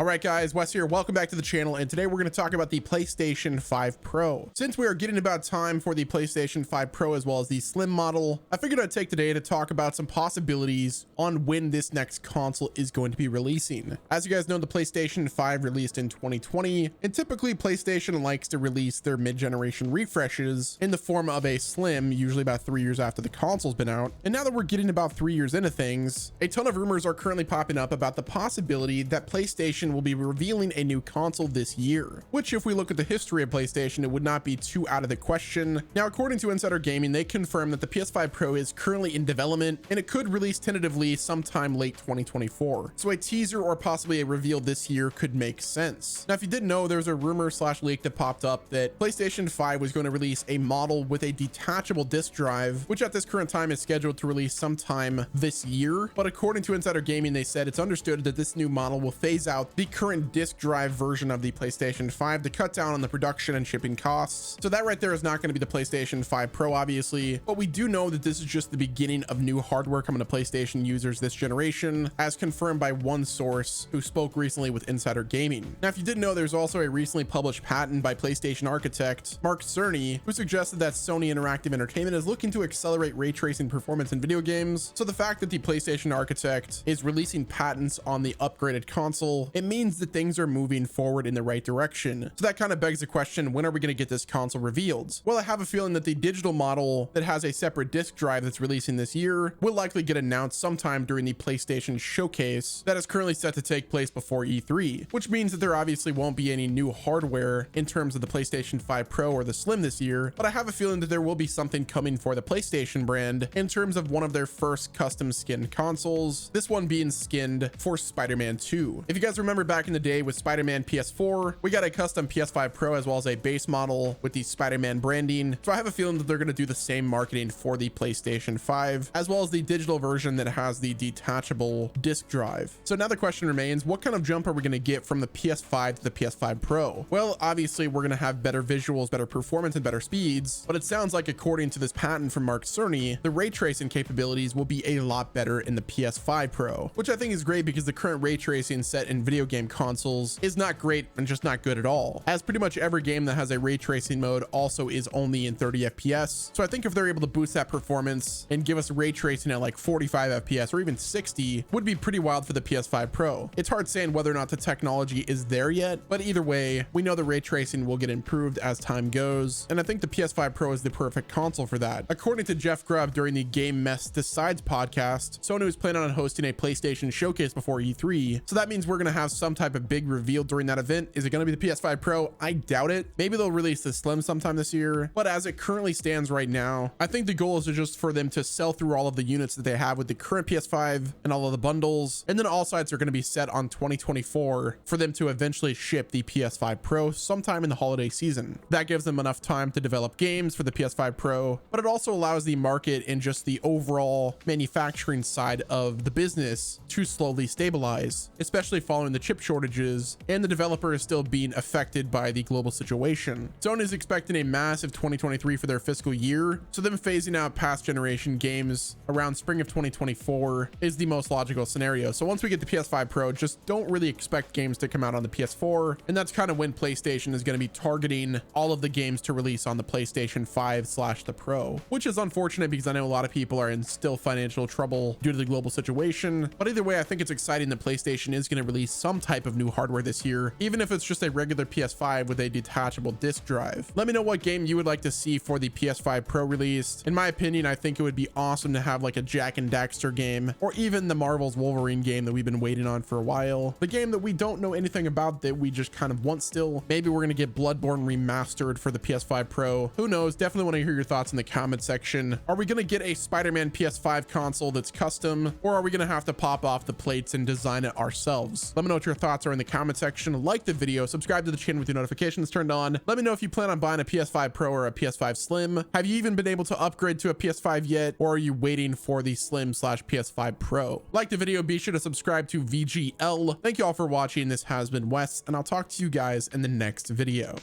All right, guys, Wes here. Welcome back to the channel. And today we're going to talk about the PlayStation 5 Pro. Since we are getting about time for the PlayStation 5 Pro as well as the Slim model, I figured I'd take today to talk about some possibilities on when this next console is going to be releasing. As you guys know, the PlayStation 5 released in 2020, and typically PlayStation likes to release their mid-generation refreshes in the form of a Slim, usually about 3 years after the console's been out. And now that we're getting about 3 years into things, a ton of rumors are currently popping up about the possibility that PlayStation will be revealing a new console this year, which if we look at the history of PlayStation, it would not be too out of the question. Now, according to Insider Gaming, they confirmed that the PS5 Pro is currently in development and it could release tentatively sometime late 2024. So a teaser or possibly a reveal this year could make sense. Now, if you didn't know, there's a rumor slash leak that popped up that PlayStation 5 was going to release a model with a detachable disc drive, which at this current time is scheduled to release sometime this year. But according to Insider Gaming, they said it's understood that this new model will phase out the current disc drive version of the PlayStation 5 to cut down on the production and shipping costs. So that right there is not going to be the PlayStation 5 Pro, obviously, but we do know that this is just the beginning of new hardware coming to PlayStation users this generation, as confirmed by one source who spoke recently with Insider Gaming. Now, if you didn't know, there's also a recently published patent by PlayStation architect Mark Cerny, who suggested that Sony Interactive Entertainment is looking to accelerate ray tracing performance in video games. So the fact that the PlayStation architect is releasing patents on the upgraded console, it means that things are moving forward in the right direction. So that kind of begs the question, when are we going to get this console revealed? Well, I have a feeling that the digital model that has a separate disc drive that's releasing this year will likely get announced sometime during the PlayStation showcase that is currently set to take place before E3, which means that there obviously won't be any new hardware in terms of the PlayStation 5 Pro or the Slim this year, but I have a feeling that there will be something coming for the PlayStation brand in terms of one of their first custom skinned consoles, this one being skinned for Spider-Man 2. If you guys remember back in the day with Spider-Man PS4, we got a custom PS5 Pro as well as a base model with the Spider-Man branding. So I have a feeling that they're going to do the same marketing for the PlayStation 5 as well as the digital version that has the detachable disc drive. So now the question remains, what kind of jump are we going to get from the PS5 to the PS5 Pro? Well, obviously we're going to have better visuals, better performance, and better speeds, but it sounds like according to this patent from Mark Cerny, the ray tracing capabilities will be a lot better in the PS5 Pro, which I think is great because the current ray tracing set in video game consoles is not great and just not good at all, as pretty much every game that has a ray tracing mode also is only in 30 FPS. So I think if they're able to boost that performance and give us ray tracing at like 45 FPS or even 60 would be pretty wild for the PS5 Pro. It's hard saying whether or not the technology is there yet, but either way, we know the ray tracing will get improved as time goes, and I think the PS5 Pro is the perfect console for that. According to Jeff Grubb during the Game Mess Decides podcast, Sony is planning on hosting a PlayStation showcase before E3, so that means we're going to have some type of big reveal during that event. Is it going to be the PS5 Pro? I doubt it. Maybe they'll release the Slim sometime this year, but as it currently stands right now, I think the goal is just for them to sell through all of the units that they have with the current PS5 and all of the bundles, and then all sights are going to be set on 2024 for them to eventually ship the PS5 Pro sometime in the holiday season. That gives them enough time to develop games for the PS5 Pro, but it also allows the market and just the overall manufacturing side of the business to slowly stabilize, especially following the chip shortages and the developer is still being affected by the global situation. Sony is expecting a massive 2023 for their fiscal year, so them phasing out past generation games around spring of 2024 is the most logical scenario. So once we get the PS5 Pro, just don't really expect games to come out on the PS4, and that's kind of when PlayStation is going to be targeting all of the games to release on the PlayStation 5 / the Pro, which is unfortunate because I know a lot of people are in still financial trouble due to the global situation. But either way, I think it's exciting that PlayStation is going to release some type of new hardware this year, even if it's just a regular PS5 with a detachable disc drive. Let me know what game you would like to see for the PS5 Pro released. In my opinion, I think it would be awesome to have like a Jack and Daxter game, or even the Marvel's Wolverine game that we've been waiting on for a while. The game that we don't know anything about that we just kind of want still. Maybe we're going to get Bloodborne remastered for the PS5 Pro. Who knows? Definitely want to hear your thoughts in the comment section. Are we going to get a Spider-Man PS5 console that's custom, or are we going to have to pop off the plates and design it ourselves? Let me know what your thoughts are in the comment section. Like the video, subscribe to the channel with your notifications turned on. Let me know if you plan on buying a PS5 Pro or a PS5 Slim. Have you even been able to upgrade to a PS5 yet, or are you waiting for the Slim / PS5 Pro? Like the video, be sure to subscribe to VGL. Thank you all for watching. This has been Wes, and I'll talk to you guys in the next video.